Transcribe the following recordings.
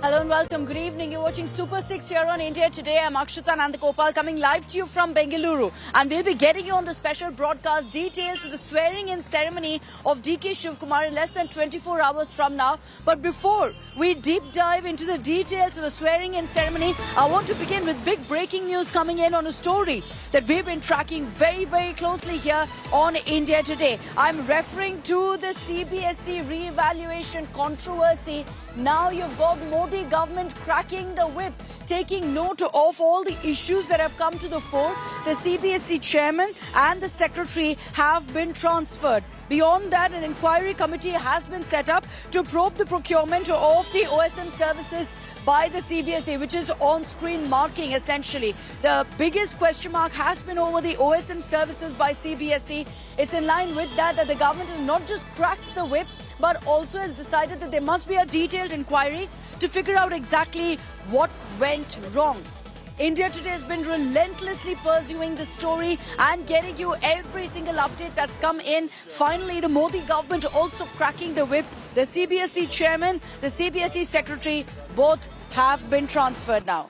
Hello and welcome. Good evening. You're watching Super 6 here on India Today. I'm Akshita Nandagopal coming live to you from Bengaluru. And we'll be getting you on the special broadcast details of the swearing-in ceremony of DK Shivkumar in less than 24 hours from now. But before we deep dive into the details of the swearing-in ceremony, I want to begin with big breaking news coming in on a story that we've been tracking very, very closely here on India Today. I'm referring to the CBSE re-evaluation controversy. Now you've got Modi government cracking the whip, taking note of all the issues that have come to the fore. The CBSE chairman and the secretary have been transferred. Beyond that, an inquiry committee has been set up to probe the procurement of the OSM services by the CBSE, which is on-screen marking essentially. The biggest question mark has been over the OSM services by CBSE. It's in line with that the government has not just cracked the whip, but also has decided that there must be a detailed inquiry to figure out exactly what went wrong. India Today has been relentlessly pursuing the story and getting you every single update that's come in. Finally, the Modi government also cracking the whip. The CBSE chairman, the CBSE secretary, both have been transferred now.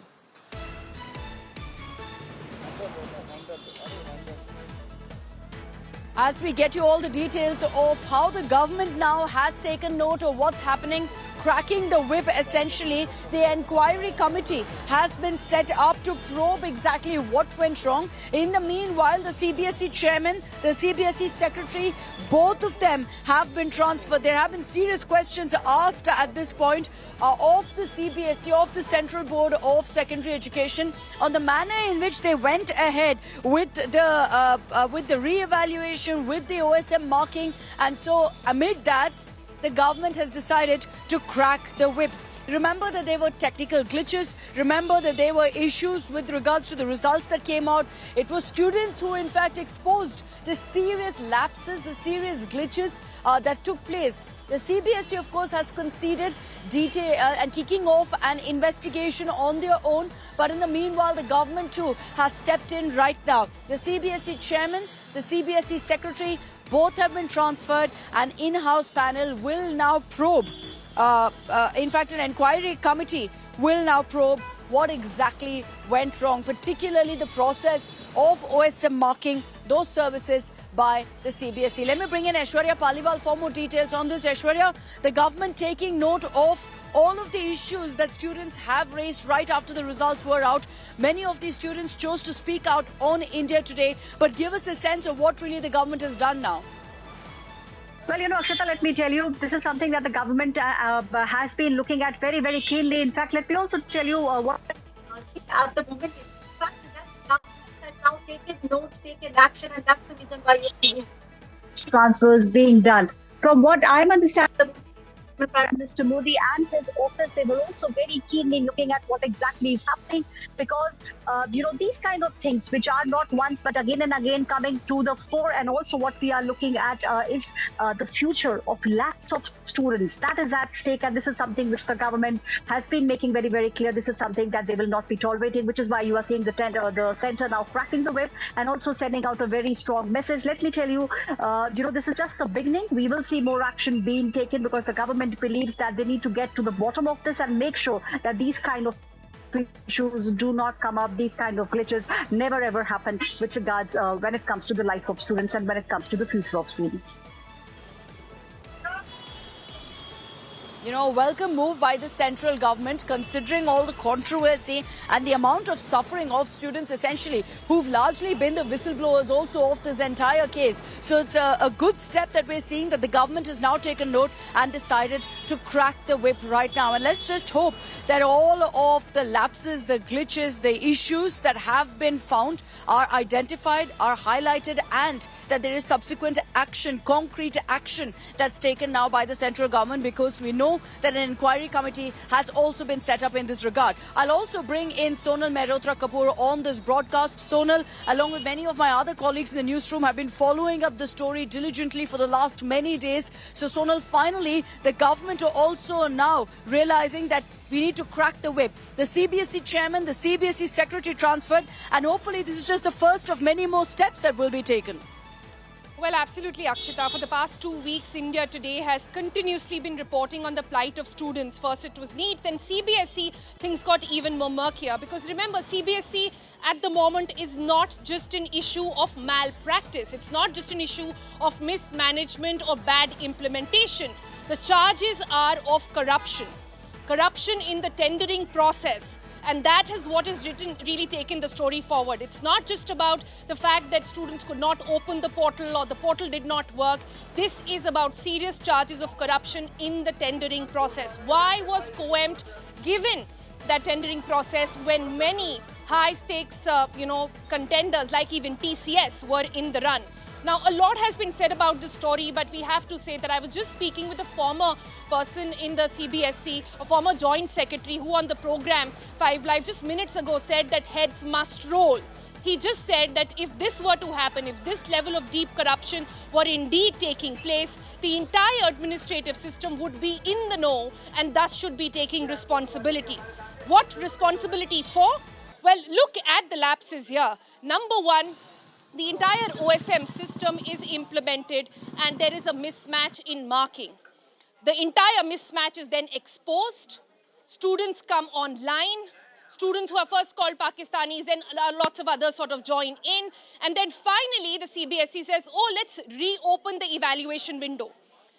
As we get you all the details of how the government now has taken note of what's happening, cracking the whip essentially, the inquiry committee has been set up to probe exactly what went wrong. In the meanwhile, the CBSE chairman, the CBSE secretary, both of them have been transferred. There have been serious questions asked at this point of the CBSE, of the Central Board of Secondary Education, on the manner in which they went ahead with the re-evaluation, with the OSM marking. And so amid that, the government has decided to crack the whip. Remember that there were technical glitches. Remember that there were issues with regards to the results that came out. It was students who in fact exposed the serious lapses, the serious glitches that took place. The CBSE, of course, has conceded detail and kicking off an investigation on their own. But in the meanwhile, the government too has stepped in right now. The CBSE chairman, the CBSE secretary, both have been transferred. An in-house panel will now probe. In fact, an inquiry committee will now probe what exactly went wrong, particularly the process of OSM marking those services by the CBSE. Let me bring in Aishwarya Paliwal for more details on this. Aishwarya, the government taking note of all of the issues that students have raised right after the results were out. Many of these students chose to speak out on India Today, but give us a sense of what really the government has done now. Well, Akshita, let me tell you, this is something that the government has been looking at very, very keenly. In fact, let me also tell you what at the moment it's the fact that the government has now taken notes, taken action, and that's the reason why you're seeing transfers being done. From what I'm understanding, Prime Minister Modi and his office, they were also very keenly looking at what exactly is happening, because these kind of things which are not once but again and again coming to the fore, and also what we are looking at is the future of lakhs of students that is at stake, and this is something which the government has been making very, very clear. This is something that they will not be tolerating, which is why you are seeing the center now cracking the whip and also sending out a very strong message. Let me tell you, this is just the beginning. We will see more action being taken, because the government believes that they need to get to the bottom of this and make sure that these kind of issues do not come up, these kind of glitches never ever happen with regards when it comes to the life of students and when it comes to the future of students. Welcome move by the central government, considering all the controversy and the amount of suffering of students essentially who've largely been the whistleblowers also of this entire case. So it's a good step that we're seeing, that the government has now taken note and decided to crack the whip right now. And let's just hope that all of the lapses, the glitches, the issues that have been found are identified, are highlighted, and that there is subsequent action, concrete action that's taken now by the central government, because we know that an inquiry committee has also been set up in this regard. I'll also bring in Sonal Mehrotra Kapoor on this broadcast. Sonal, along with many of my other colleagues in the newsroom, have been following up the story diligently for the last many days. So Sonal, finally, the government are also now realizing that we need to crack the whip. The CBSE chairman, the CBSE secretary transferred, and hopefully this is just the first of many more steps that will be taken. Well, absolutely, Akshita. For the past 2 weeks, India Today has continuously been reporting on the plight of students. First it was NEET, then CBSE. Things got even more murkier because remember, CBSE at the moment is not just an issue of malpractice. It's not just an issue of mismanagement or bad implementation. The charges are of corruption. Corruption in the tendering process. And that is what has really taken the story forward. It's not just about the fact that students could not open the portal or the portal did not work. This is about serious charges of corruption in the tendering process. Why was COEMT given that tendering process when many high stakes, contenders like even TCS were in the run? Now, a lot has been said about this story, but we have to say that I was just speaking with a former person in the CBSE, a former joint secretary who on the program 5 Live just minutes ago said that heads must roll. He just said that if this were to happen, if this level of deep corruption were indeed taking place, the entire administrative system would be in the know and thus should be taking responsibility. What responsibility for? Well, look at the lapses here. Number one, the entire OSM system is implemented and there is a mismatch in marking. The entire mismatch is then exposed. Students come online. Students who are first called Pakistanis, then lots of others sort of join in. And then finally, the CBSE says, oh, let's reopen the evaluation window.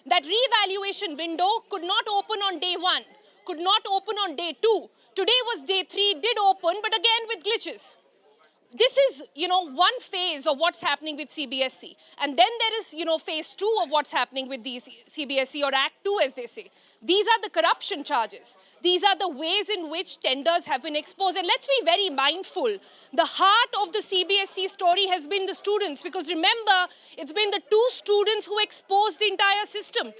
That re-evaluation window could not open on day 1, could not open on day 2. Today was day 3, did open, but again with glitches. This is, one phase of what's happening with CBSE. And then there is, phase 2 of what's happening with the CBSE or Act 2, as they say. These are the corruption charges. These are the ways in which tenders have been exposed. And let's be very mindful. The heart of the CBSE story has been the students. Because remember, it's been the 2 students who exposed the entire system.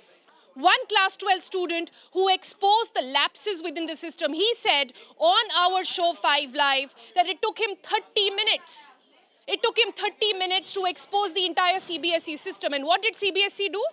One class 12 student who exposed the lapses within the system. He said on our show 5 Live that it took him 30 minutes. It took him 30 minutes to expose the entire CBSE system. And what did CBSE do?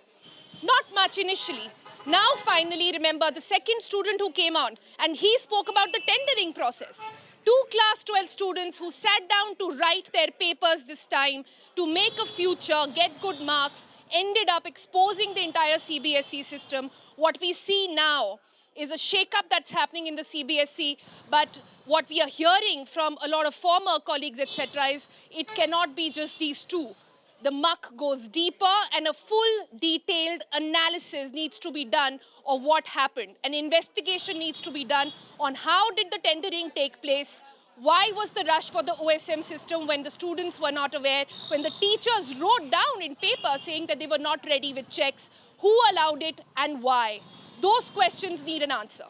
Not much initially. Now finally, remember, the second student who came on and he spoke about the tendering process. 2 class 12 students who sat down to write their papers this time to make a future, get good marks, ended up exposing the entire CBSE system. What we see now is a shake-up that's happening in the CBSE, but what we are hearing from a lot of former colleagues, etc., is it cannot be just these 2. The muck goes deeper and a full detailed analysis needs to be done of what happened. An investigation needs to be done on how did the tendering take place. Why was the rush for the OSM system when the students were not aware, when the teachers wrote down in paper saying that they were not ready with checks? Who allowed it and why? Those questions need an answer.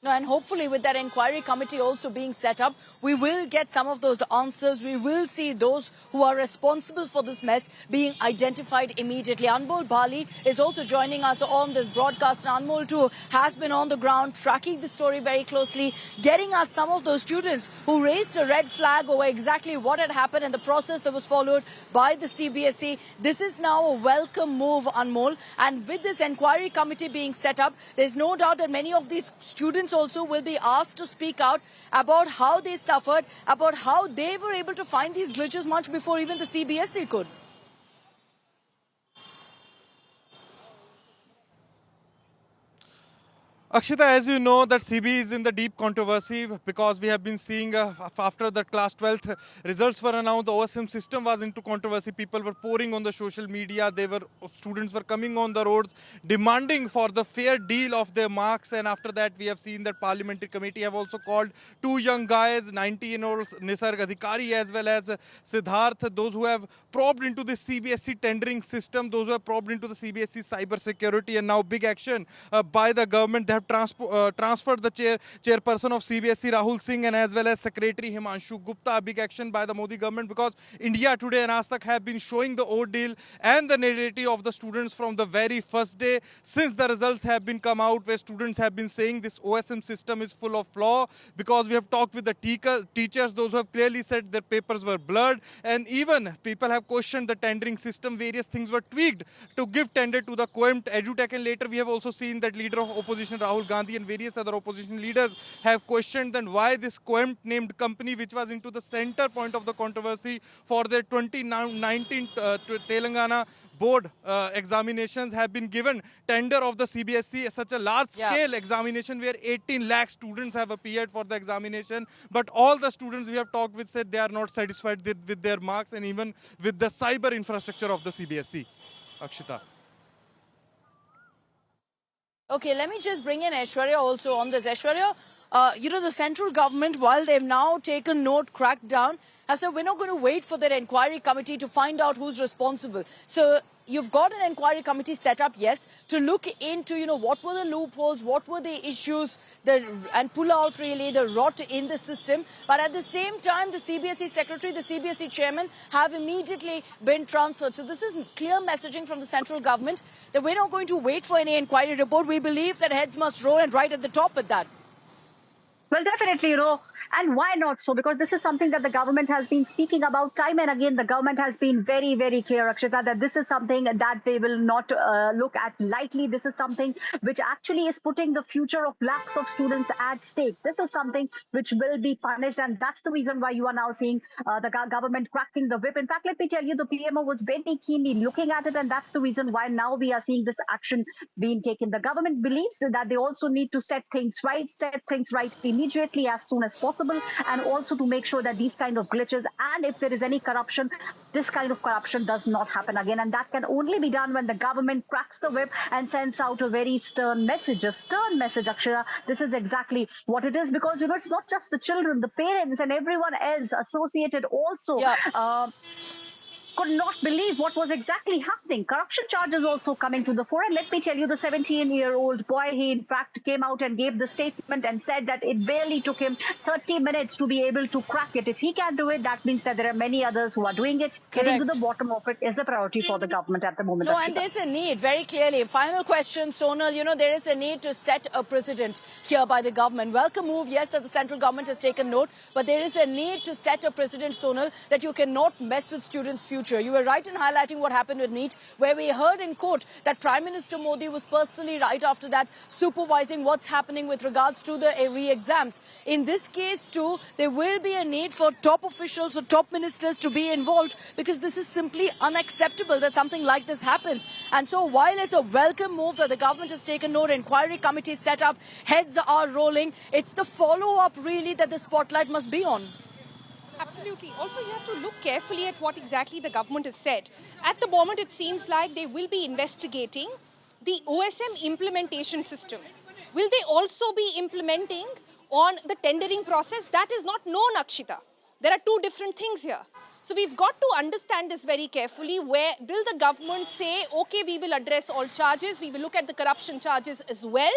No, and hopefully with that inquiry committee also being set up, we will get some of those answers. We will see those who are responsible for this mess being identified immediately. Anmol Bali is also joining us on this broadcast. Anmol too has been on the ground tracking the story very closely, getting us some of those students who raised a red flag over exactly what had happened and the process that was followed by the CBSE. This is now a welcome move, Anmol. And with this inquiry committee being set up, there's no doubt that many of these students also will be asked to speak out about how they suffered, about how they were able to find these glitches much before even the CBSE could. Akshita, as you know, that CB is in the deep controversy because we have been seeing after the class 12th results were announced, the OSM system was into controversy. People were pouring on the social media. Students were coming on the roads demanding for the fair deal of their marks. And after that, we have seen that parliamentary committee have also called 2 young guys, 19-year-olds Nisarg Adhikari as well as Siddharth, those who have probed into the CBSE tendering system, those who have probed into the CBSE cyber security, and now big action by the government. They have transferred the chairperson of CBSE Rahul Singh and as well as Secretary Himanshu Gupta. Big action by the Modi government because India Today and Aaj Tak have been showing the ordeal and the narrative of the students from the very first day since the results have been come out, where students have been saying this OSM system is full of flaw, because we have talked with the teachers, those who have clearly said their papers were blurred, and even people have questioned the tendering system. Various things were tweaked to give tender to the COEMT EduTech, and later we have also seen that leader of opposition Rahul Rahul Gandhi and various other opposition leaders have questioned then why this Coemt named company, which was into the center point of the controversy for their 2019 Telangana board examinations, have been given tender of the CBSE, such a large scale examination where 18 lakh students have appeared for the examination. But all the students we have talked with said they are not satisfied with their marks and even with the cyber infrastructure of the CBSE. Akshita. Okay, let me just bring in Aishwarya also on this. Aishwarya, the central government, while they've now taken note, cracked down, has said we're not going to wait for that inquiry committee to find out who's responsible. So you've got an inquiry committee set up, yes, to look into, what were the loopholes, what were the issues, and pull out really the rot in the system. But at the same time, the CBSE secretary, the CBSE chairman have immediately been transferred. So this is clear messaging from the central government that we're not going to wait for any inquiry report. We believe that heads must roll, and right at the top with that. Well, definitely, and why not so? Because this is something that the government has been speaking about time and again. The government has been very, very clear, Akshita, that this is something that they will not look at lightly. This is something which actually is putting the future of lakhs of students at stake. This is something which will be punished, and that's the reason why you are now seeing the government cracking the whip. In fact, let me tell you, the PMO was very keenly looking at it, and that's the reason why now we are seeing this action being taken. The government believes that they also need to set things right immediately as soon as possible, and also to make sure that these kind of glitches, and if there is any corruption, this kind of corruption does not happen again. And that can only be done when the government cracks the whip and sends out a very stern message, Akshaya. This is exactly what it is, because it's not just the children, the parents and everyone else associated also could not believe what was exactly happening. Corruption charges also coming to the fore. And let me tell you, the 17-year-old boy, he in fact came out and gave the statement and said that it barely took him 30 minutes to be able to crack it. If he can do it, that means that there are many others who are doing it. Getting to the bottom of it is the priority for the government at the moment. No, and there's a need, very clearly. Final question, Sonal, there is a need to set a precedent here by the government. Welcome move, yes, that the central government has taken note, but there is a need to set a precedent, Sonal, that you cannot mess with students' future. You were right in highlighting what happened with NEET, where we heard in court that Prime Minister Modi was personally right after that supervising what's happening with regards to the re-exams. In this case too, there will be a need for top officials or top ministers to be involved, because this is simply unacceptable that something like this happens. And so while it's a welcome move that the government has taken note, inquiry committee set up, heads are rolling, it's the follow-up really that the spotlight must be on. Absolutely. Also, you have to look carefully at what exactly the government has said. At the moment, it seems like they will be investigating the OSM implementation system. Will they also be implementing on the tendering process? That is not known, Akshita. There are two different things here. So we've got to understand this very carefully. Where will the government say, okay, we will address all charges, we will look at the corruption charges as well,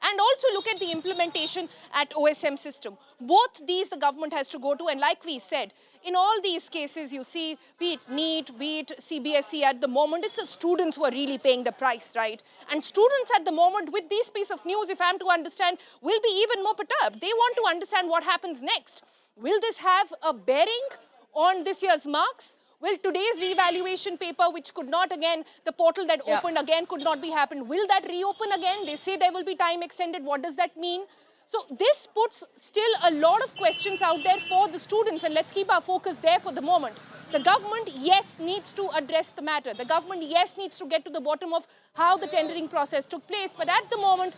and also look at the implementation at OSM system. Both these the government has to go to, and like we said, in all these cases you see, be it NEET, be it CBSE, at the moment it's the students who are really paying the price, right? And students at the moment, with this piece of news, if I'm to understand, will be even more perturbed. They want to understand what happens next. Will this have a bearing on this year's marks? Will today's revaluation paper, which could not again, the portal that opened again could not be happened, will that reopen again? They say there will be time extended. What does that mean? So this puts still a lot of questions out there for the students, and let's keep our focus there for the moment. The government, yes, needs to address the matter. The government, yes, needs to get to the bottom of how the tendering process took place. But at the moment,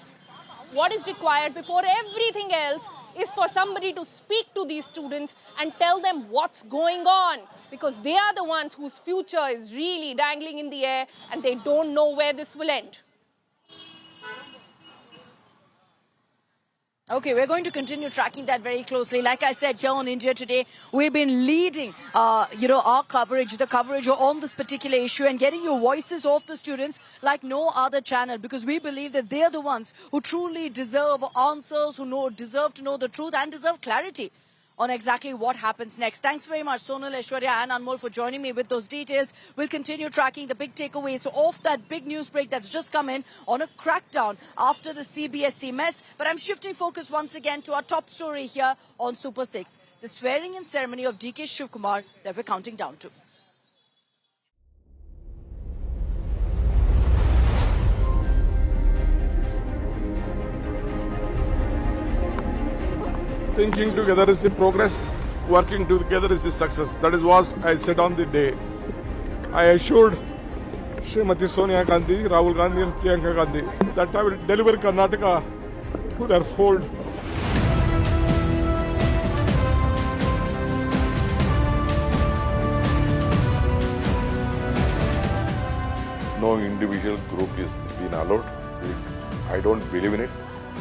what is required before everything else is for somebody to speak to these students and tell them what's going on, because they are the ones whose future is really dangling in the air and they don't know where this will end. Okay, we're going to continue tracking that very closely. Like I said, here on India Today, we've been leading, our coverage, the coverage on this particular issue, and getting you voices of the students like no other channel, because we believe that they're the ones who truly deserve answers, who deserve to know the truth and deserve clarity on exactly what happens next. Thanks very much, Sonal, Aishwarya and Anmol, for joining me with those details. We'll continue tracking the big takeaways of that big news break that's just come in on a crackdown after the CBSE mess. But I'm shifting focus once again to our top story here on Super 6, the swearing-in ceremony of DK Shivkumar that we're counting down to. Thinking together is the progress. Working together is the success. That is what I said on the day. I assured Srimati Sonia Gandhi, Rahul Gandhi and Priyanka Gandhi that I will deliver Karnataka to their fold. No individual group is being allowed. I don't believe in it.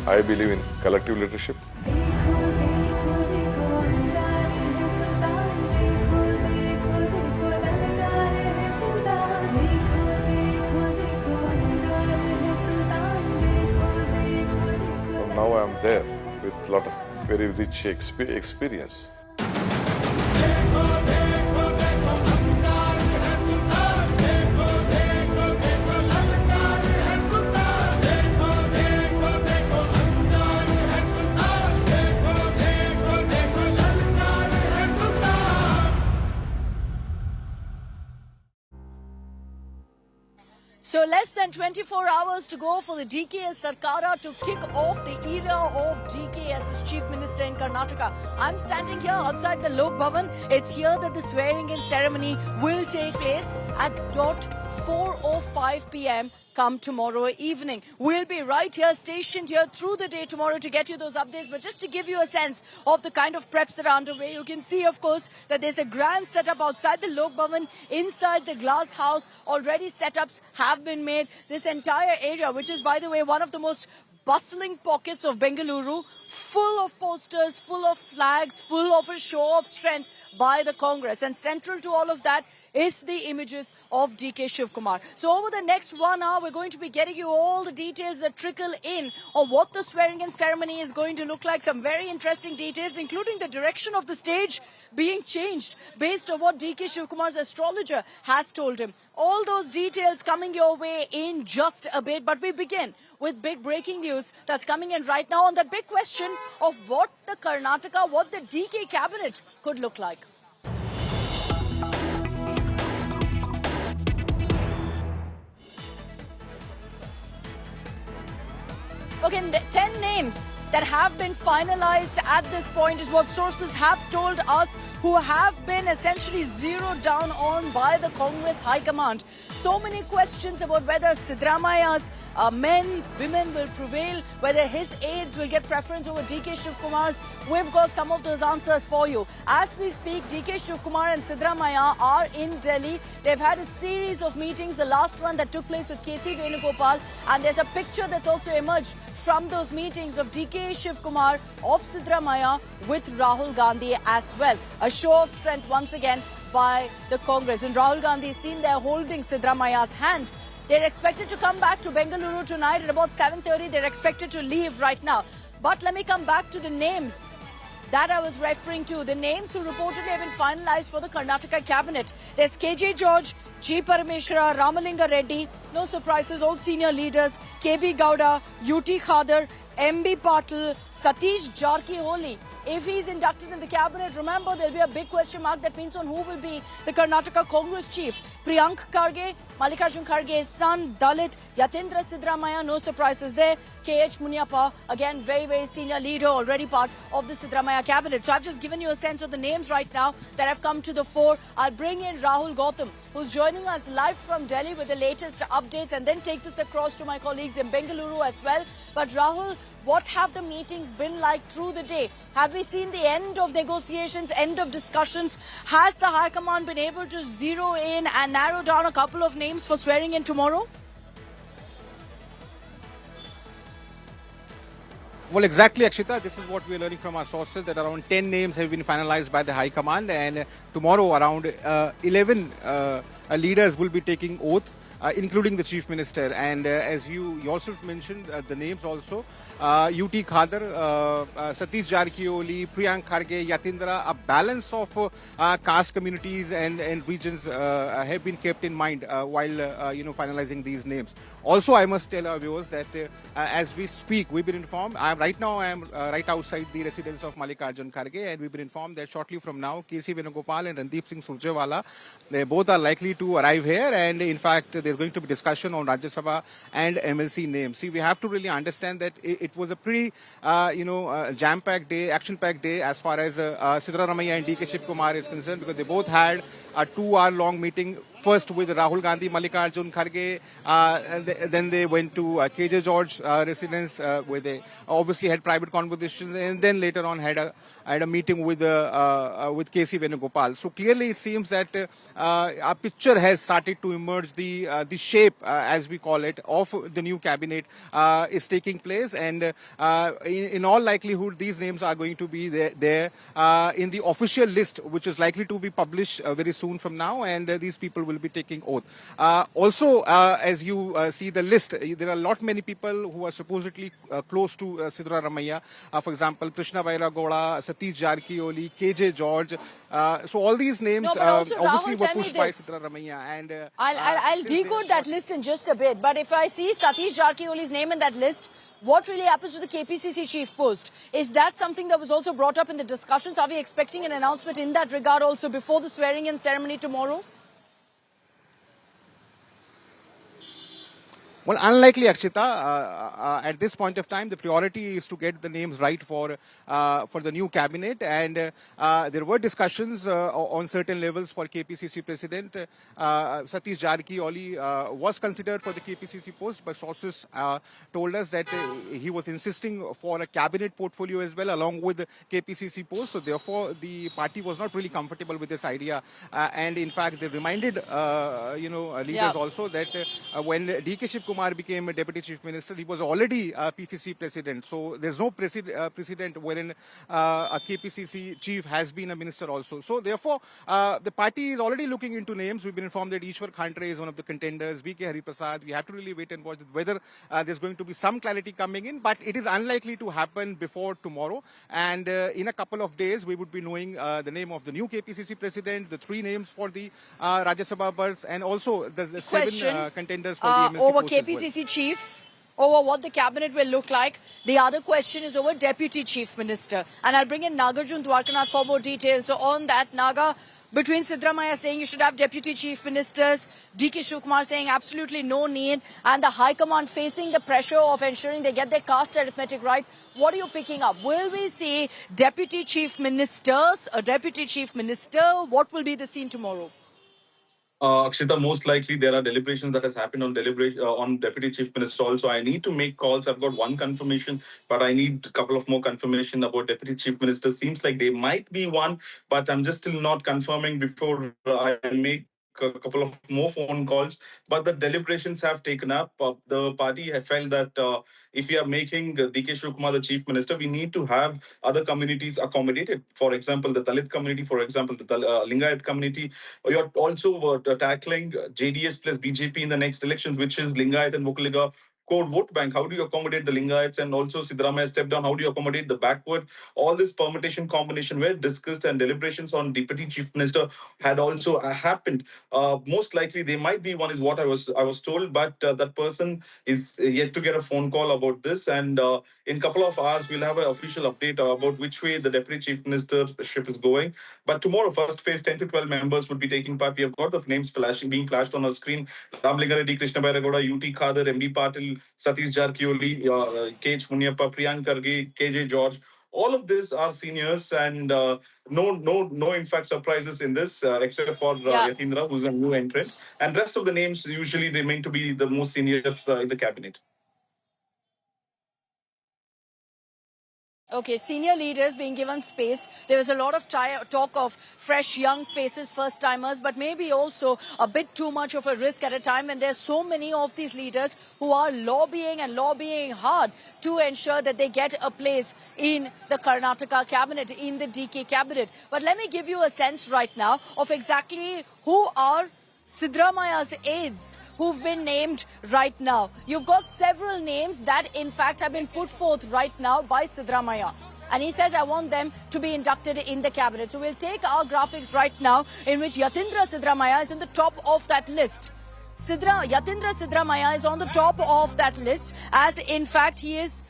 I believe in collective leadership. Now I am there with a lot of very rich experience. So less than 24 hours to go for the DKS Sarkara to kick off the era of DKS as Chief Minister in Karnataka. I'm standing here outside the Lok Bhavan. It's here that the swearing-in ceremony will take place at 4:05 p.m. come tomorrow evening. We'll be right here, stationed here through the day tomorrow to get you those updates. But just to give you a sense of the kind of preps that are underway, you can see, of course, that there's a grand setup outside the Lok Bhavan. Inside the glass house, already setups have been made. This entire area, which is, by the way, one of the most bustling pockets of Bengaluru, full of posters, full of flags, full of a show of strength by the Congress. And central to all of that is the images of DK Shivkumar. So over the next 1 hour, we're going to be getting you all the details that trickle in on what the swearing-in ceremony is going to look like. Some very interesting details, including the direction of the stage being changed based on what DK Shivkumar's astrologer has told him. All those details coming your way in just a bit. But we begin with big breaking news that's coming in right now on that big question of what the Karnataka, what the DK cabinet could look like. Okay, 10 names that have been finalized at this point is what sources have told us, who have been essentially zeroed down on by the Congress High Command. So many questions about whether Siddaramaia's men, women will prevail, whether his aides will get preference over DK Shivkumar's. We've got some of those answers for you. As we speak, DK Shivkumar and Siddaramaiah are in Delhi. They've had a series of meetings, the last one that took place with KC Venugopal, and there's a picture that's also emerged from those meetings of DK Shivkumar, of Siddaramaiah with Rahul Gandhi as well. A show of strength once again by the Congress. And Rahul Gandhi is seen there holding Siddaramaia's hand. They're expected to come back to Bengaluru tonight at about 7:30. They're expected to leave right now. But let me come back to the names that I was referring to. The names who reportedly have been finalized for the Karnataka cabinet. There's KJ George, G. Parameshwara, Ramalinga Reddy. No surprises, all senior leaders. KB Gowda, UT Khadar, MB Patil, Satish Jarkiholi. If he's inducted in the cabinet, remember there'll be a big question mark. That means on who will be the Karnataka Congress chief. Priyank Kharge, Mallikarjun Kharge's son, Dalit, Yatindra Siddaramaiah, no surprises there. KH Munyappa, again very, very senior leader, already part of the Siddaramaiah cabinet. So I've just given you a sense of the names right now that have come to the fore. I'll bring in Rahul Gautam, who's joining us live from Delhi with the latest updates, and then take this across to my colleagues in Bengaluru as well. But Rahul, what have the meetings been like through the day? Have we seen the end of negotiations, end of discussions? Has the High Command been able to zero in and narrow down a couple of names for swearing in tomorrow? Well, exactly, Akshita. This is what we are learning from our sources, that around 10 names have been finalized by the High Command, and tomorrow around 11 leaders will be taking oath. Including the Chief Minister. And as you yourself mentioned, the names also, UT Khadar, Satish Jarkiholi, Priyank Kharge, Yatindra, a balance of caste communities and regions have been kept in mind while finalizing these names. Also, I must tell our viewers that as we speak, we've been informed. I am right outside the residence of Mallikarjun Kharge, and we've been informed that shortly from now, KC Venugopal and Randeep Singh Surjewala, they both are likely to arrive here. And in fact, there's going to be discussion on Rajya Sabha and MLC names. See, we have to really understand that it was a pretty, jam-packed day, action-packed day as far as Siddaramaiah and DK Shiv Kumar is concerned, because they both had a 2-hour-long meeting. First with Rahul Gandhi, Mallikarjun Kharge, and then they went to KJ George residence where they obviously had private conversations, and then later on had a meeting with KC Venugopal. So clearly it seems that a picture has started to emerge. The shape, as we call it, of the new cabinet is taking place, and in all likelihood these names are going to be there in the official list, which is likely to be published very soon from now, and these people will be taking oath. Also, as you see the list, there are many people who are supposedly close to Siddaramaiah. For example, Krishna Bairagoda, Satish Jarkioli, KJ George. So all these names also, obviously Rahul, were tell me pushed by this. Siddaramaiah. And I'll decode that list in just a bit. But if I see Satish Jarkioli's name in that list, what really happens to the KPCC chief post? Is that something that was also brought up in the discussions? Are we expecting an announcement in that regard also before the swearing-in ceremony tomorrow? Well, unlikely, Akshita. At this point of time, the priority is to get the names right for the new cabinet, and there were discussions on certain levels for KPCC president. Satish Jarkioli was considered for the KPCC post, but sources told us that he was insisting for a cabinet portfolio as well, along with the KPCC post. So therefore, the party was not really comfortable with this idea, and in fact, they reminded leaders also that when DK Shiv Kumar became a deputy chief minister, he was already a PCC president. So there's no precedent wherein a KPCC chief has been a minister also. So therefore, the party is already looking into names. We've been informed that Ishwar Khantre is one of the contenders, BK Hariprasad. We have to really wait and watch whether there's going to be some clarity coming in, but it is unlikely to happen before tomorrow. And in a couple of days, we would be knowing the name of the new KPCC president, the 3 names for the Rajya Sabha berths, and also the 7 contenders for the MLC over post as well. KPCC chief, over what the cabinet will look like. The other question is over deputy chief minister. And I'll bring in Nagarjun Dwarkanath for more details. So on that, Naga, between Siddaramaiah saying you should have deputy chief ministers, DK Shiv Kumar saying absolutely no need, and the High Command facing the pressure of ensuring they get their caste arithmetic right, what are you picking up? Will we see deputy chief ministers, a deputy chief minister? What will be the scene tomorrow? Akshita, most likely there are deliberations that has happened on on deputy chief minister also. I need to make calls. I've got one confirmation, but I need a couple of more confirmation about deputy chief minister. Seems like there might be one, but I'm just still not confirming before I make a couple of more phone calls. But the deliberations have taken up. The party have felt that if we are making DK Shiv Kumar the chief minister, we need to have other communities accommodated. For example, the Dalit community, for example, the Lingayat community. You're also tackling JDS plus BJP in the next elections, which is Lingayat and Vokaliga core vote bank. How do you accommodate the Lingayats? And also Siddaramaiah stepped down. How do you accommodate the backward? All this permutation combination were discussed, and deliberations on deputy chief minister had also happened. Most likely there might be one, is what I was told, but that person is yet to get a phone call about this. And in a couple of hours, we'll have an official update about which way the deputy chief ministership is going. But tomorrow, first phase, 10 to 12 members would be taking part. We have got the names being flashed on our screen. Ramlinga Reddy, Krishna Bairagoda, UT Khadar, MB Patil, Satish Jarkioli, KH Munyappa, Priyank Kharge, KJ George. All of these are seniors, and no, in fact, surprises in this, except for Yatindra, who's a new entrant. And rest of the names usually remain to be the most senior in the cabinet. Okay, senior leaders being given space. There was a lot of talk of fresh, young faces, first-timers, but maybe also a bit too much of a risk at a time when there's so many of these leaders who are lobbying hard to ensure that they get a place in the Karnataka cabinet, in the DK cabinet. But let me give you a sense right now of exactly who are Siddaramaiah's aides who've been named right now. You've got several names that, in fact, have been put forth right now by Siddaramaiah. And he says, I want them to be inducted in the cabinet. So we'll take our graphics right now in which Yatindra Siddaramaiah is in the top of that list. Yatindra Sidramaya is on the top of that list, as in fact he is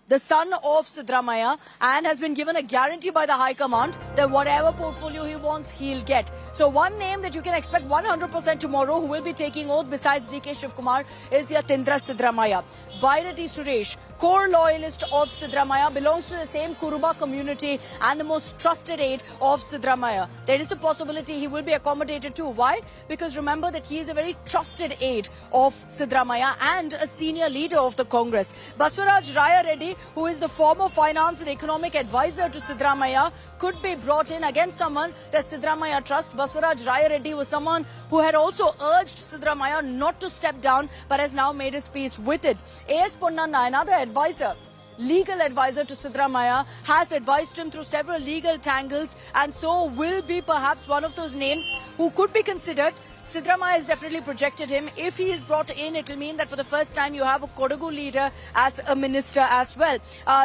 the son of Sidramaya and has been given a guarantee by the High Command that whatever portfolio he wants, he'll get. So one name that you can expect 100% tomorrow who will be taking oath besides DK Shivkumar is Yatindra Sidramaya. Vairati Suresh, core loyalist of Sidramaya, belongs to the same Kuruba community and the most trusted aide of Sidramaya. There is a possibility he will be accommodated too. Why? Because remember that he is a very trusted aide of Sidramaya and a senior leader of the Congress. Baswaraj Raya Reddy, who is the former finance and economic advisor to Sidramaya, could be brought in against someone that Sidramaya trusts. Baswaraj Raya Reddy was someone who had also urged Sidramaya not to step down but has now made his peace with it. A.S. Ponnanna, another advisor, legal advisor to Sidramaya, has advised him through several legal tangles and so will be perhaps one of those names who could be considered. Sidramaya has definitely projected him. If he is brought in, it will mean that for the first time you have a Kodagu leader as a minister as well.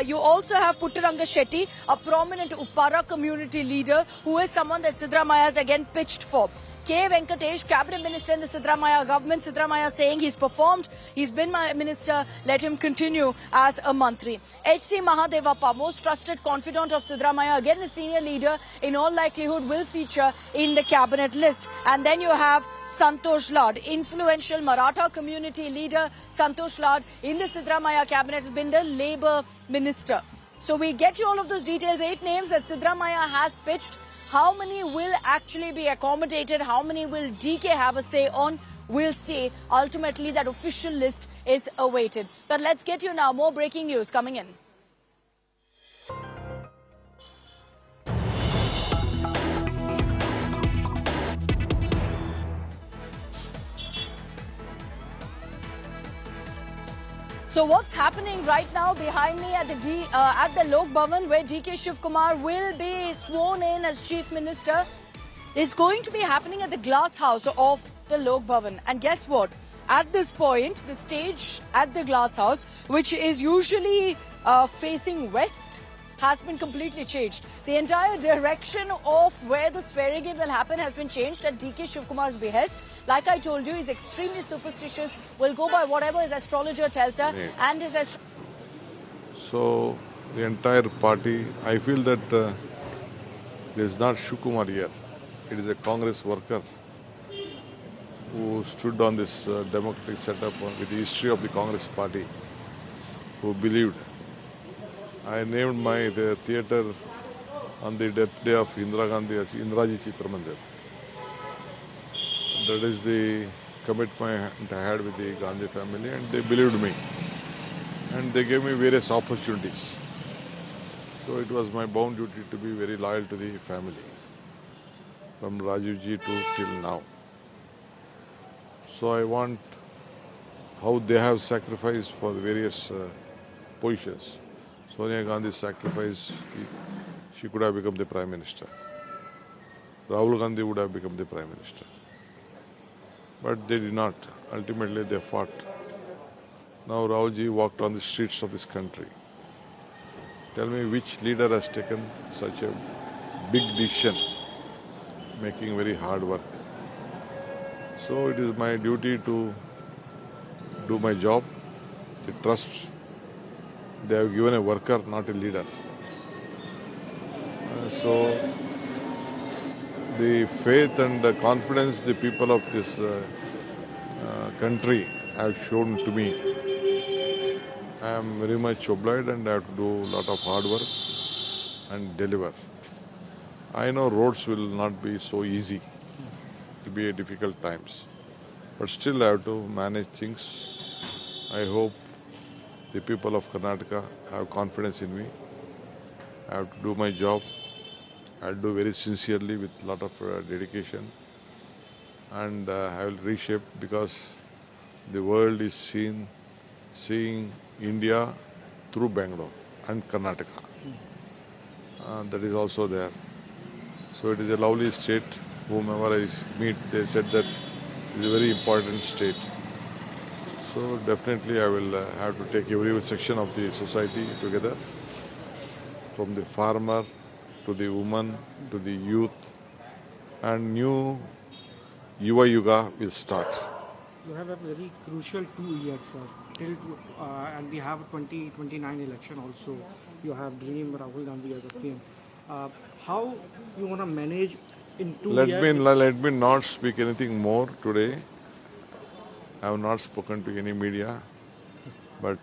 You also have Puttaranga Shetty, a prominent Uppara community leader who is someone that Sidramaya has again pitched for. K. Venkatesh, cabinet minister in the Sidramaya government. Sidramaya saying he's performed, he's been my minister, let him continue as a mantri. H.C. Mahadevappa, most trusted confidant of Sidramaya, again a senior leader, in all likelihood will feature in the cabinet list. And then you have Santosh Lad, influential Maratha community leader. Santosh Lad in the Sidramaya cabinet has been the Labour minister. So we get you all of those details, 8 names that Sidramaya has pitched. How many will actually be accommodated? How many will DK have a say on? We'll see. Ultimately, that official list is awaited. But let's get you now more breaking news coming in. So what's happening right now behind me at the Lok Bhavan, where DK Shivkumar will be sworn in as Chief Minister, is going to be happening at the Glass House of the Lok Bhavan. And guess what? At this point, the stage at the Glass House, which is usually facing west, has been completely changed. The entire direction of where the swearing-in will happen has been changed at DK Shivkumar's behest. Like I told you, he's extremely superstitious, will go by whatever his astrologer tells her. And his So, the entire party, I feel that it is not Shivkumar here. It is a Congress worker who stood on this democratic setup with the history of the Congress party, who believed. I named my theatre on the death day of Indira Gandhi as Indraji Chitra Mandir. That is the commitment I had with the Gandhi family, and they believed me. And they gave me various opportunities. So it was my bound duty to be very loyal to the family, from Rajiv ji to till now. So I want how they have sacrificed for the various positions. Sonia Gandhi's sacrifice, she could have become the Prime Minister. Rahul Gandhi would have become the Prime Minister. But they did not. Ultimately, they fought. Now Rahul ji walked on the streets of this country. Tell me which leader has taken such a big decision, making very hard work. So it is my duty to do my job, the trust. They have given a worker, not a leader. So the faith and the confidence the people of this country have shown to me, I am very much obliged and I have to do a lot of hard work and deliver. I know roads will not be so easy, to be a difficult times, but still I have to manage things. I hope the people of Karnataka have confidence in me. I have to do my job. I will do very sincerely with a lot of dedication. And I will reshape, because the world is seeing India through Bangalore and Karnataka. That is also there. So it is a lovely state. Whomever I meet, they said that it is a very important state. So definitely I will have to take every section of the society together, from the farmer to the woman to the youth, and new Yuva Yuga will start. you have a very crucial 2 years, till and we have 2029 election also. You have Dream Rahul Gandhi as a PM. How you want to manage in 2 years? Let me not speak anything more today. I have not spoken to any media, but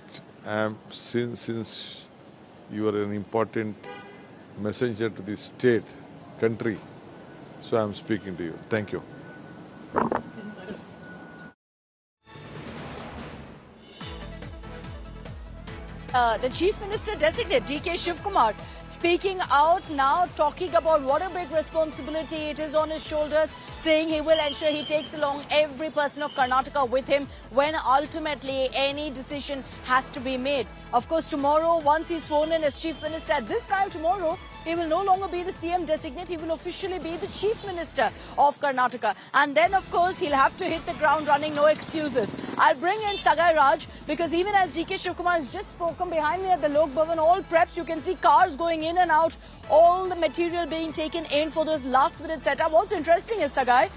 since you are an important messenger to this state, country, so I am speaking to you. Thank you. The Chief Minister designate DK Shivkumar speaking out now, talking about what a big responsibility it is on his shoulders, saying he will ensure he takes along every person of Karnataka with him when ultimately any decision has to be made. Of course, tomorrow, once he's sworn in as Chief Minister, at this time tomorrow, he will no longer be the CM designate. He will officially be the Chief Minister of Karnataka. And then, of course, he'll have to hit the ground running, no excuses. I'll bring in Sagai Raj because even as DK Shivkumar has just spoken behind me at the Lok Bhavan, all preps, you can see cars going in and out, all the material being taken in for those last-minute setup. What's interesting is, Sagai,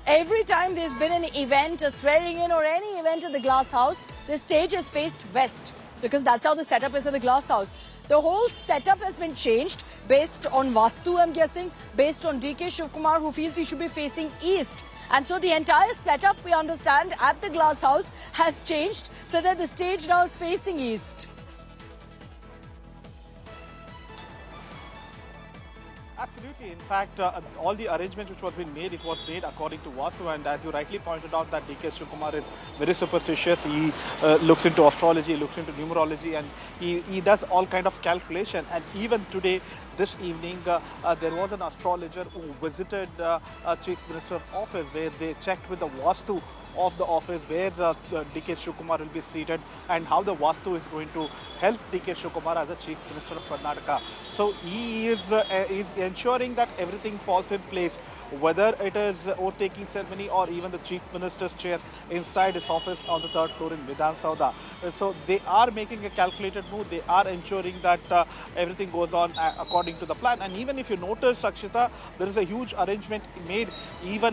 every time there's been an event, a swearing in or any event at the Glass House, the stage is faced west because that's how the setup is at the Glass House. The whole setup has been changed based on Vastu, I'm guessing, based on DK Shivkumar, who feels he should be facing east. And so the entire setup, we understand, at the Glass House has changed so that the stage now is facing east. Absolutely. In fact, all the arrangements which was being made, it was made according to Vastu. And as you rightly pointed out, that DK Shivkumar is very superstitious. He looks into astrology, looks into numerology, and he does all kind of calculation. And even today, this evening, there was an astrologer who visited Chief Minister's office where they checked with the Vastu of the office where DK Shivkumar will be seated and how the Vastu is going to help DK Shivkumar as the Chief Minister of Karnataka. So he is ensuring that everything falls in place, whether it is oath-taking ceremony or even the Chief Minister's chair inside his office on the 3rd floor in Vidhan Sauda. So they are making a calculated move. They are ensuring that everything goes on according to the plan. And even if you notice, Akshita, there is a huge arrangement made even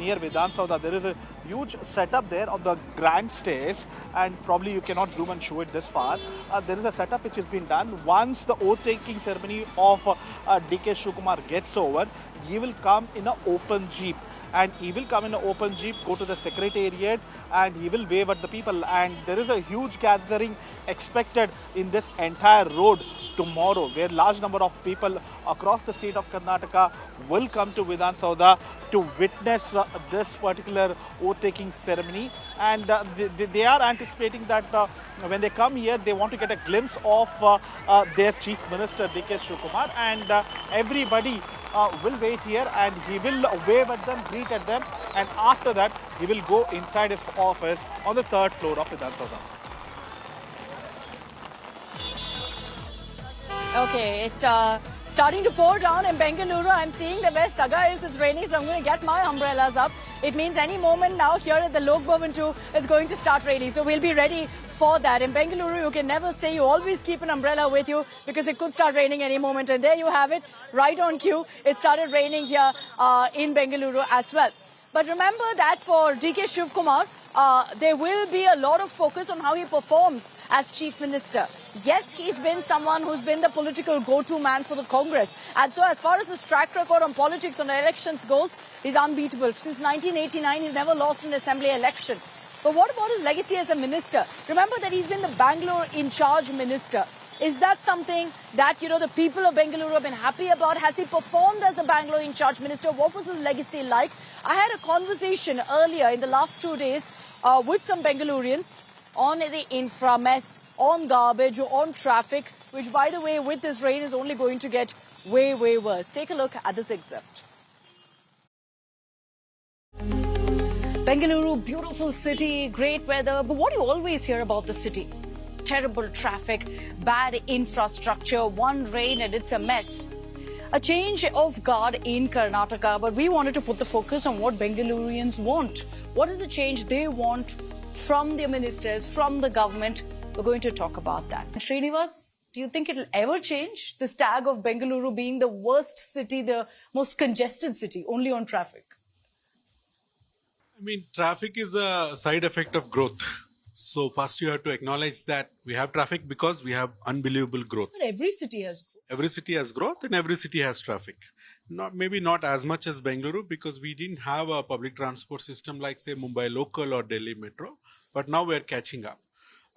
near Vidhan Sauda. There is a huge setup there on the grand stairs, and probably you cannot zoom and show it this far. There is a setup which has been done. Once the oath-taking ceremony of DK Shivkumar gets over, he will come in an open jeep. And he will come in an open jeep, go to the secretariat, and he will wave at the people. And there is a huge gathering expected in this entire road tomorrow, where large number of people across the state of Karnataka will come to Vidhan Sauda to witness this particular oath-taking ceremony. And they are anticipating that when they come here, they want to get a glimpse of their Chief Minister, DK Shivkumar, and everybody will wait here, and he will wave at them, greet at them, and after that he will go inside his office on the 3rd floor of Vidhan Sauda. Okay, it's starting to pour down in Bengaluru. I'm seeing that where Saga is, it's raining, so I'm going to get my umbrellas up. It means any moment now here at the Lok Bhavan too, it's going to start raining. So we'll be ready for that. In Bengaluru, you can never say you always keep an umbrella with you because it could start raining any moment. And there you have it, right on cue. It started raining here in Bengaluru as well. But remember that for DK Shivkumar, there will be a lot of focus on how he performs as Chief Minister. Yes, he's been someone who's been the political go-to man for the Congress. And so as far as his track record on politics, on elections goes, he's unbeatable. Since 1989, he's never lost an assembly election. But what about his legacy as a minister? Remember that he's been the Bangalore in charge minister. Is that something that, you know, the people of Bengaluru have been happy about? Has he performed as the Bangalore in charge minister? What was his legacy like? I had a conversation earlier in the last 2 days with some Bengalurians on the infra mess, on garbage, on traffic, which, by the way, with this rain is only going to get way, way worse. Take a look at this excerpt. Bengaluru, beautiful city, great weather. But what do you always hear about the city? Terrible traffic, bad infrastructure, one rain and it's a mess. A change of guard in Karnataka, but we wanted to put the focus on what Bengalurians want. What is the change they want from their ministers, from the government? We're going to talk about that. Srinivas, do you think it'll ever change? This tag of Bengaluru being the worst city, the most congested city, only on traffic? I mean, traffic is a side effect of growth. So first you have to acknowledge that we have traffic because we have unbelievable growth. But every city has growth. Every city has growth and every city has traffic. Maybe not as much as Bengaluru because we didn't have a public transport system like say Mumbai Local or Delhi Metro. But now we're catching up.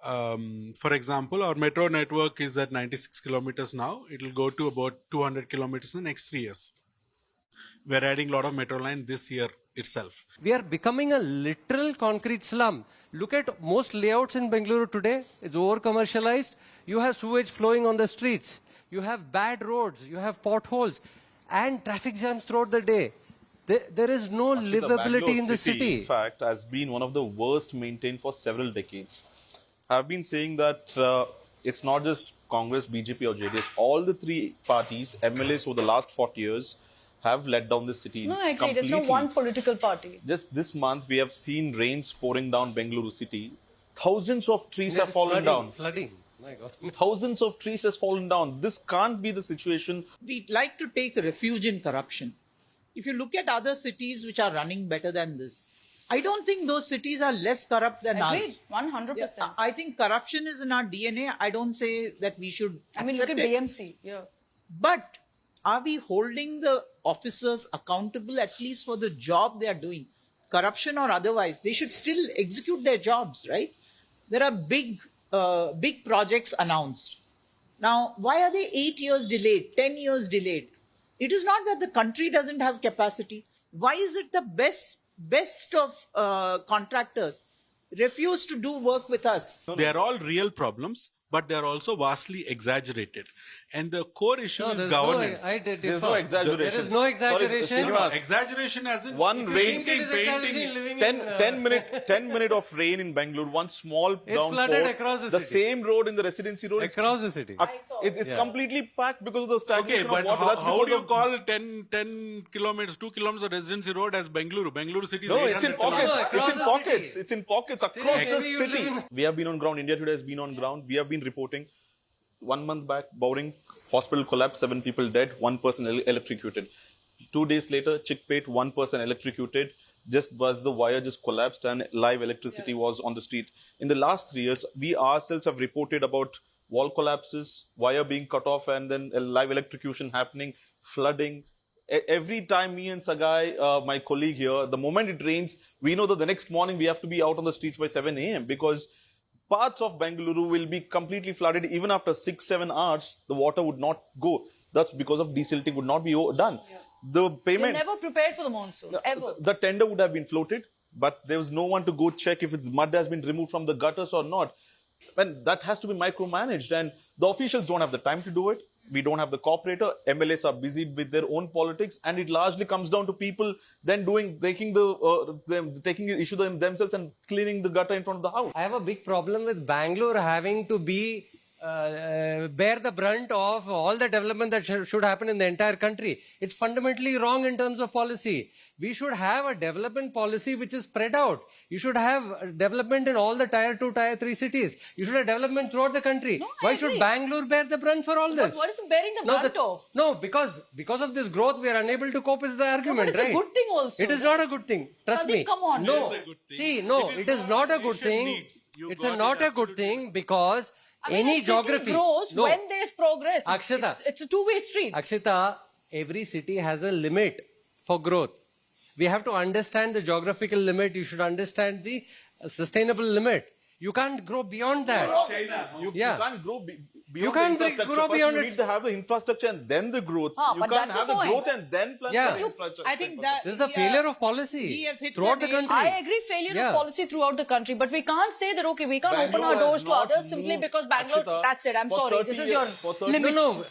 For example, our metro network is at 96 kilometers now. It will go to about 200 kilometers in the next 3 years. We're adding a lot of metro line this year itself. We are becoming a literal concrete slum. Look at most layouts in Bengaluru today. It's over-commercialized. You have sewage flowing on the streets. You have bad roads. You have potholes. And traffic jams throughout the day. There is no livability in the city. In fact, has been one of the worst maintained for several decades. I've been saying that it's not just Congress, BJP or JDS. All the three parties, MLAs over the last 40 years, have let down the city. No, I agree. completely. There's no one political party. Just this month, we have seen rains pouring down Bengaluru city. Thousands of trees have fallen down. Flooding. My God. Thousands of trees has fallen down. This can't be the situation. We like to take refuge in corruption. If you look at other cities which are running better than this, I don't think those cities are less corrupt than Agreed. us. 100%. I think corruption is in our DNA. I don't say that we should Look at accept it. BMC. Yeah. But are we holding the officers accountable at least for the job they are doing? Corruption or otherwise, they should still execute their jobs, right? There are big projects announced. Now, why are they 8 years delayed, 10 years delayed? It is not that the country doesn't have capacity. Why is it the best of contractors refuse to do work with us? They are all real problems, but they are also vastly exaggerated. And the core issue is governance. There's no exaggeration. There is no exaggeration. Sorry, Exaggeration as in one rain, painting, 10 minute of rain in Bangalore, one small downpour, flooded across the city. Same road in the residency road. Across the city. It's completely packed because of the stagnation Okay, but of water. how do you call 10 kilometers, 2 kilometers of residency road as Bengaluru? Bengaluru city is No, it's in 800 pockets. kilometers. It's in pockets. It's in pockets across the Seriously, you city. live We have been on ground. India Today has been on ground. We have been reporting. 1 month back, Bowring hospital collapsed, 7 people dead, 1 person electrocuted. 2 days later, Chickpet, 1 person electrocuted. Just as the wire just collapsed and live electricity was on the street. In the last 3 years, we ourselves have reported about wall collapses, wire being cut off, and then a live electrocution happening, flooding. Every time me and Sagai, my colleague here, the moment it rains, we know that the next morning we have to be out on the streets by 7 a.m. because parts of Bengaluru will be completely flooded. Even after 6-7 hours, the water would not go. That's because of desilting would not be done. Yeah. The payment... You're never prepared for the monsoon, ever. The tender would have been floated, but there was no one to go check if its mud has been removed from the gutters or not. And that has to be micromanaged, and the officials don't have the time to do it. We don't have the cooperator. MLAs are busy with their own politics, and it largely comes down to people then taking the issue themselves and cleaning the gutter in front of the house. I have a big problem with Bangalore having to be bear the brunt of all the development that should happen in the entire country. It's fundamentally wrong in terms of policy. We should have a development policy which is spread out. You should have development in all the tier 2, tier 3 cities. You should have development throughout the country. No, Why I should agree. Bangalore bear the brunt for all this? But what is it bearing the brunt of? No, because of this growth, we are unable to cope is the argument, but it's right? a good thing also. It is not a good thing. Trust Sandeep, me. come on. No. It is a good thing. See, no, it is not a good thing. It's not a good thing because any a city geography grows no. when there is progress. Akshita. It's a two-way street. Akshita, every city has a limit for growth. We have to understand the geographical limit. You should understand the sustainable limit. You can't grow beyond that. You can't grow beyond can't the infrastructure. grow First, beyond you it. need to have the infrastructure and then the growth. You but can't that's have the the point. growth and then plan Yeah. the infrastructure. I think that This is a failure of policy he has hit throughout the the nail. country. I agree, failure Yeah. of policy throughout the country, but we can't say that, okay, we can't open Bangalore our doors has to not others simply moved, because Bangalore, Akshita, that's it, I'm for sorry, 30 this is years- your for 30 limit. No.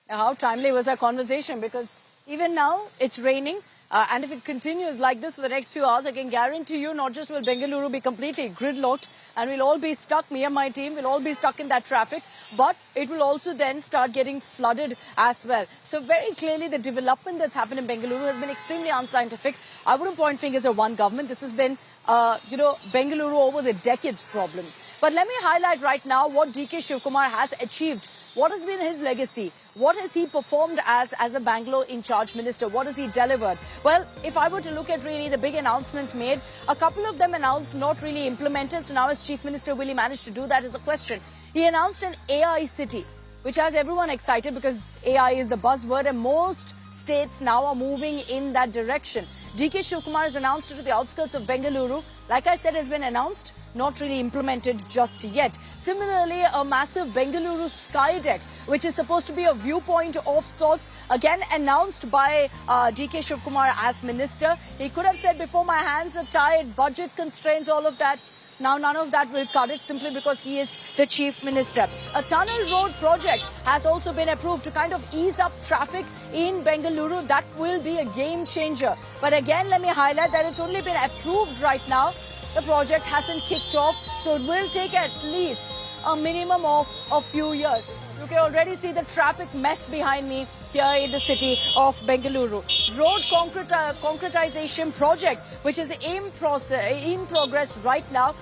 How timely was our conversation, because even now it's raining. And if it continues like this for the next few hours, I can guarantee you not just will Bengaluru be completely gridlocked and we'll all be stuck, me and my team will all be stuck in that traffic, but it will also then start getting flooded as well. So very clearly the development that's happened in Bengaluru has been extremely unscientific. I wouldn't point fingers at one government. This has been, Bengaluru over the decades problem. But let me highlight right now what DK Shivkumar has achieved. What has been his legacy? What has he performed as a Bangalore in charge minister? What has he delivered? Well, if I were to look at really the big announcements made, a couple of them announced, not really implemented. So now as chief minister, will he manage to do that is the question. He announced an AI city, which has everyone excited because AI is the buzzword and most states now are moving in that direction. DK Shivkumar has announced it to the outskirts of Bengaluru. Like I said, has been announced, not really implemented just yet. Similarly, a massive Bengaluru sky deck, which is supposed to be a viewpoint of sorts, again announced by DK Shivkumar as minister. He could have said, before my hands are tied, budget constraints, all of that. Now, none of that will cut it simply because he is the chief minister. A tunnel road project has also been approved to kind of ease up traffic in Bengaluru. That will be a game changer. But again, let me highlight that it's only been approved right now. The project hasn't kicked off, so it will take at least a minimum of a few years. You can already see the traffic mess behind me here in the city of Bengaluru. Road concretization project, which is in progress right now.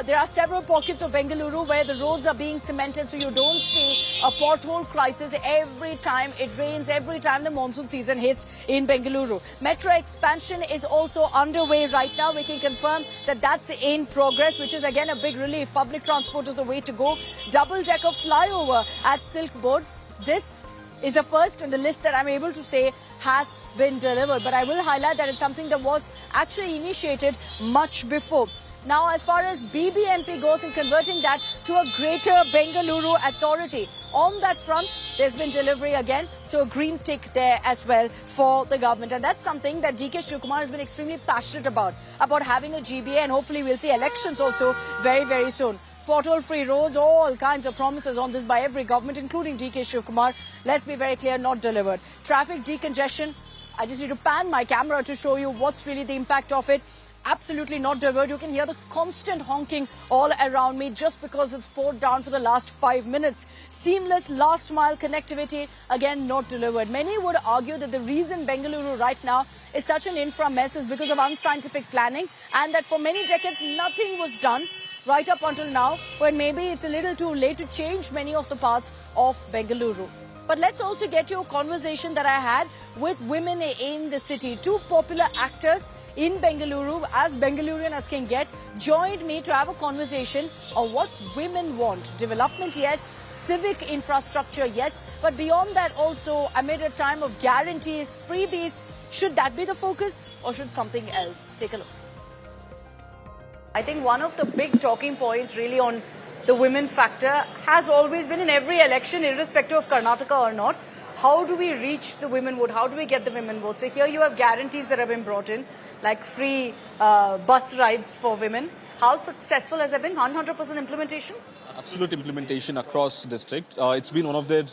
There are several pockets of Bengaluru where the roads are being cemented, so you don't see a pothole crisis every time it rains, every time the monsoon season hits in Bengaluru. Metro expansion is also underway right now. We can confirm that that's in progress, which is again a big relief. Public transport is the way to go. Double-decker flyover at Silk Board. This is the first in the list that I'm able to say has been delivered. But I will highlight that it's something that was actually initiated much before. Now, as far as BBMP goes and converting that to a greater Bengaluru authority, on that front, there's been delivery again. So a green tick there as well for the government. And that's something that DK Shivkumar has been extremely passionate about having a GBA. And hopefully we'll see elections also very, very soon. Pothole-free roads, all kinds of promises on this by every government, including DK Shivkumar. Let's be very clear, not delivered. Traffic decongestion. I just need to pan my camera to show you what's really the impact of it. Absolutely not delivered. You can hear the constant honking all around me just because it's poured down for the last 5 minutes. Seamless last mile connectivity, again not delivered. Many would argue that the reason Bengaluru right now is such an infra mess is because of unscientific planning and that for many decades nothing was done right up until now, when maybe it's a little too late to change many of the parts of Bengaluru. But let's also get to a conversation that I had with women in the city. Two popular actors in Bengaluru, as Bengalurian as can get, joined me to have a conversation on what women want. Development, yes. Civic infrastructure, yes. But beyond that also, amid a time of guarantees, freebies, should that be the focus or should something else? Take a look. I think one of the big talking points really on the women factor has always been in every election, irrespective of Karnataka or not. How do we reach the women vote? How do we get the women vote? So here you have guarantees that have been brought in, like free bus rides for women. How successful has there been? 100% implementation? Absolute implementation across district. It's been one of their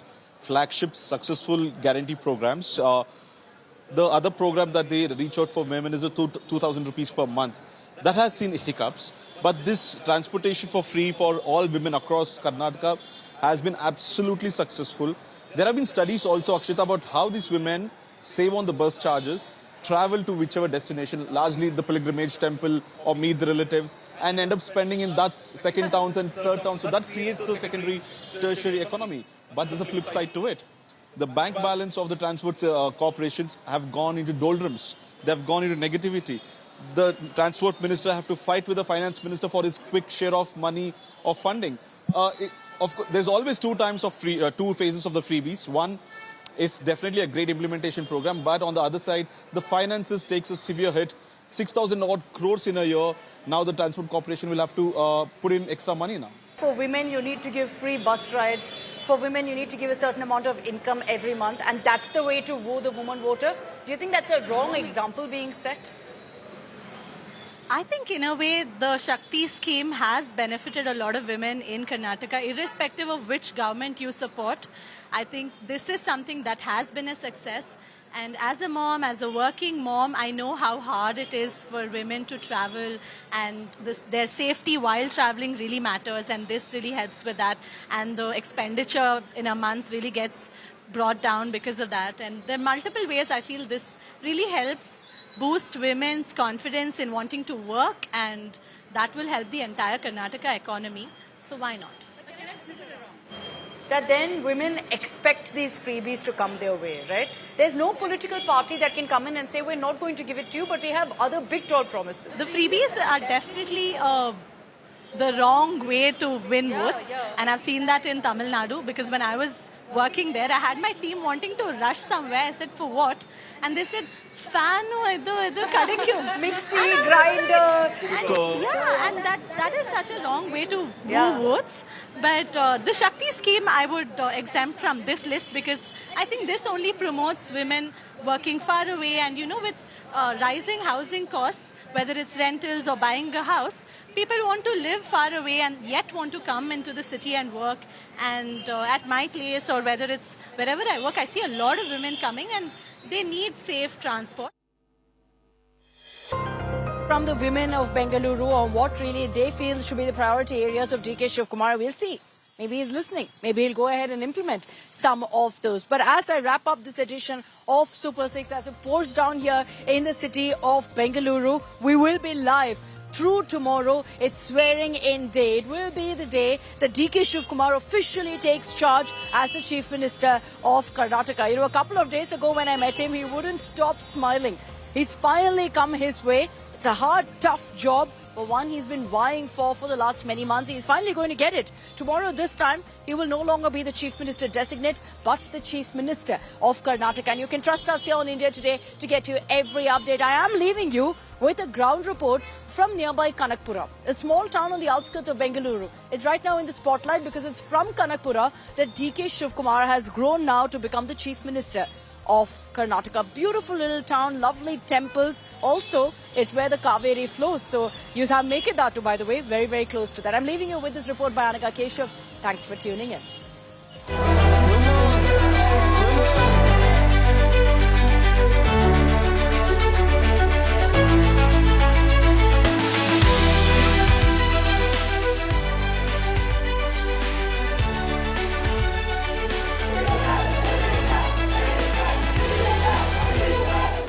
flagship successful guarantee programs. The other program that they reach out for women is a 2,000 rupees per month. That has seen hiccups. But this transportation for free for all women across Karnataka has been absolutely successful. There have been studies also, Akshita, about how these women save on the bus charges, travel to whichever destination, largely the pilgrimage temple or meet the relatives, and end up spending in that second towns and third towns. So that creates the secondary, tertiary economy. But there's a flip side to it. The bank balance of the transport corporations have gone into doldrums. They've gone into negativity. The transport minister have to fight with the finance minister for his quick share of money of funding. Of course, there's always two phases of the freebies. One is definitely a great implementation program, but on the other side, the finances takes a severe hit. 6,000 odd crores in a year. Now the transport corporation will have to put in extra money now. For women, you need to give free bus rides. For women, you need to give a certain amount of income every month, and that's the way to woo the woman voter. Do you think that's a wrong example being set? I think in a way the Shakti scheme has benefited a lot of women in Karnataka, irrespective of which government you support. I think this is something that has been a success. And as a mom, as a working mom, I know how hard it is for women to travel, and their safety while traveling really matters, and this really helps with that. And the expenditure in a month really gets brought down because of that. And there are multiple ways I feel this really helps boost women's confidence in wanting to work, and that will help the entire Karnataka economy. So why not? that then women expect these freebies to come their way, right? There's no political party that can come in and say, we're not going to give it to you, but we have other big, tall promises. The freebies are definitely the wrong way to win votes. And I've seen that in Tamil Nadu, because when I was working there, I had my team wanting to rush somewhere. I said, for what? And they said, fan kadikyu. Mixie, grinder. And that is such a wrong way to do votes. But the Shakti scheme I would exempt from this list, because I think this only promotes women working far away. And you know, with rising housing costs, whether it's rentals or buying a house, people want to live far away and yet want to come into the city and work. And at my place, or whether it's wherever I work, I see a lot of women coming and they need safe transport. From the women of Bengaluru on what really they feel should be the priority areas of DK Shivkumar, we'll see. Maybe he's listening. Maybe he'll go ahead and implement some of those. But as I wrap up this edition of Super 6, as it pours down here in the city of Bengaluru, we will be live through tomorrow. It's swearing in day. It will be the day that DK Shivkumar officially takes charge as the Chief Minister of Karnataka. You know, a couple of days ago when I met him, he wouldn't stop smiling. He's finally come his way. It's a hard, tough job, but one he's been vying for the last many months. He's finally going to get it. Tomorrow, this time, he will no longer be the Chief Minister designate, but the Chief Minister of Karnataka. And you can trust us here on India Today to get you every update. I am leaving you with a ground report from nearby Kanakpura, a small town on the outskirts of Bengaluru. It's right now in the spotlight because it's from Kanakpura that DK Shivkumar has grown now to become the Chief Minister of Karnataka. Beautiful little town, lovely temples. Also, it's where the Kaveri flows. So you have Mekedatu, by the way, very, very close to that. I'm leaving you with this report by Anika Keshav. Thanks for tuning in.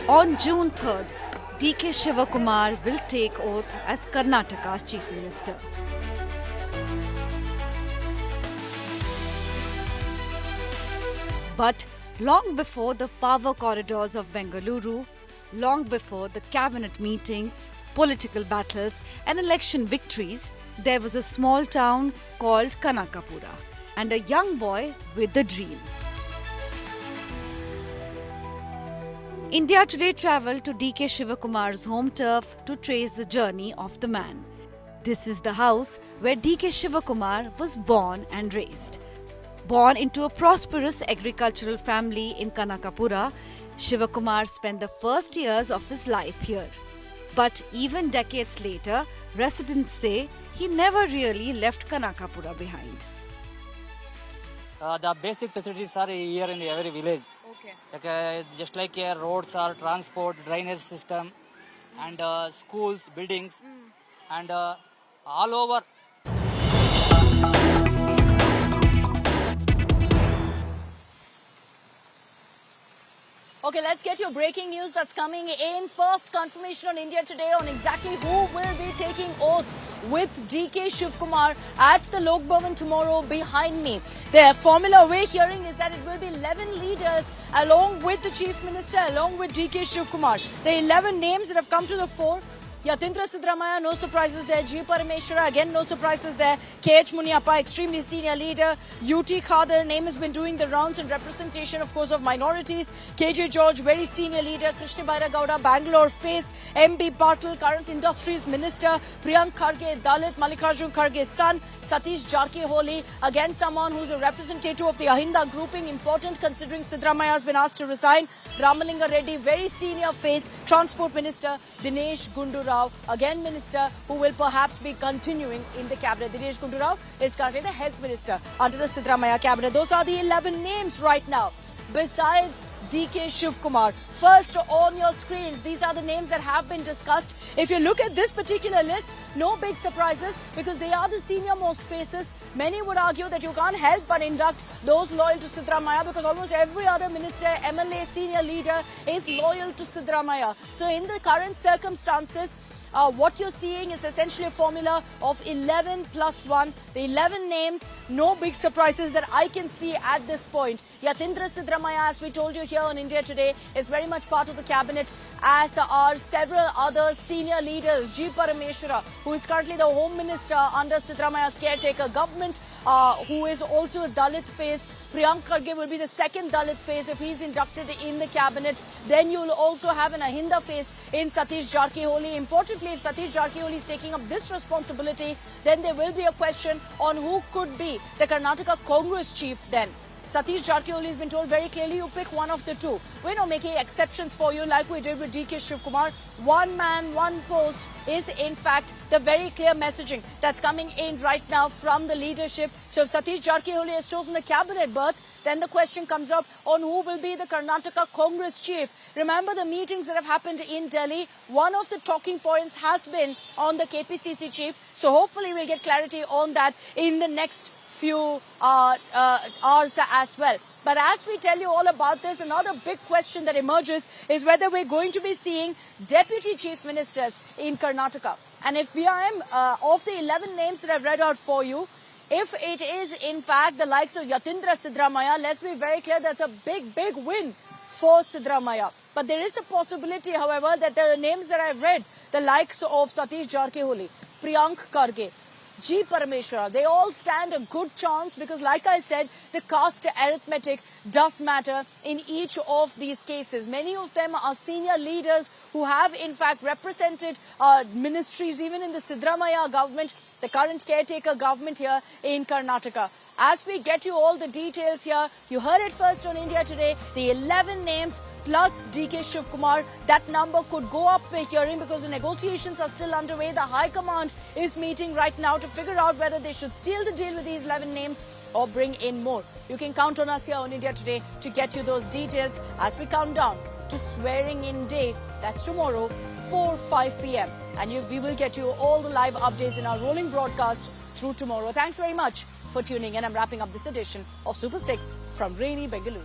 On June 3rd, DK Shivakumar will take oath as Karnataka's Chief Minister. But long before the power corridors of Bengaluru, long before the cabinet meetings, political battles and election victories, there was a small town called Kanakapura and a young boy with a dream. India Today travelled to DK Shivakumar's home turf to trace the journey of the man. This is the house where DK Shivakumar was born and raised. Born into a prosperous agricultural family in Kanakapura, Shivakumar spent the first years of his life here. But even decades later, residents say he never really left Kanakapura behind. The basic facilities are here in every village. Okay. Just like here, roads are transport, drainage system, and schools, buildings, and all over. Okay, let's get your breaking news that's coming in. First confirmation on India Today on exactly who will be taking oath with DK Shivkumar at the Lok Bhavan tomorrow behind me. The formula we're hearing is that it will be 11 leaders along with the Chief Minister, along with DK Shivkumar. The 11 names that have come to the fore. Yatindra Siddaramaiah, no surprises there. G. Parameshwara, again no surprises there. K.H. Muniappa, extremely senior leader. U.T. Khadar, name has been doing the rounds in representation, of course, of minorities. K.J. George, very senior leader. Krishna Bairagowda, Bangalore face. M.B. Patil, current industries minister. Priyank Kharge, Dalit. Mallikarjun Kharge's son. Satish Jarkiholi, again someone who's a representative of the Ahinda grouping. Important considering Siddaramaiah has been asked to resign. Ramalinga Reddy, very senior face. Transport Minister. Dinesh Gundurao, again minister who will perhaps be continuing in the cabinet. Dinesh Gundurao is currently the health minister under the Siddaramaiah cabinet. Those are the 11 names right now. Besides DK Shivkumar, first on your screens, these are the names that have been discussed. If you look at this particular list, no big surprises because they are the senior most faces. Many would argue that you can't help but induct those loyal to Siddaramaiah because almost every other minister, MLA, senior leader is loyal to Siddaramaiah. So in the current circumstances, what you're seeing is essentially a formula of 11 plus 1. The 11 names, no big surprises that I can see at this point. Yatindra Sidramaya, as we told you here on India Today, is very much part of the cabinet, as are several other senior leaders. G. Parameshwara, who is currently the Home Minister under Sidramaya's caretaker government, who is also a Dalit face. Priyank Kharge will be the second Dalit face if he's inducted in the cabinet. Then you will also have an Ahinda face in Satish Jarkiholi. Importantly, if Satish Jarkiholi is taking up this responsibility, then there will be a question on who could be the Karnataka Congress chief then. Satish Jarkiholi has been told very clearly, you pick one of the two. We're not making exceptions for you like we did with DK Shivkumar. One man, one post is in fact the very clear messaging that's coming in right now from the leadership. So if Satish Jarkiholi has chosen a cabinet berth, then the question comes up on who will be the Karnataka Congress chief. Remember the meetings that have happened in Delhi. One of the talking points has been on the KPCC chief. So hopefully we'll get clarity on that in the next few hours as well. But as we tell you all about this, another big question that emerges is whether we're going to be seeing deputy chief ministers in Karnataka. And if we are of the 11 names that I've read out for you, if it is in fact the likes of Yatindra Sidramaya, let's be very clear, that's a big win for Sidramaya. But there is a possibility, however, that the names that I've read, the likes of Satish Jarkiholi, Priyank Kharge, G. Parameshwara, they all stand a good chance because, like I said, the caste arithmetic does matter in each of these cases. Many of them are senior leaders who have, in fact, represented ministries even in the Sidramaya government, the current caretaker government here in Karnataka. As we get you all the details here, you heard it first on India Today, the 11 names plus DK Shivkumar, that number could go up, we're hearing, because the negotiations are still underway. The High Command is meeting right now to figure out whether they should seal the deal with these 11 names or bring in more. You can count on us here on India Today to get you those details as we count down to swearing in day. That's tomorrow, 4-5 p.m. And we will get you all the live updates in our rolling broadcast through tomorrow. Thanks very much for tuning in. I'm wrapping up this edition of Super 6 from rainy Bengaluru.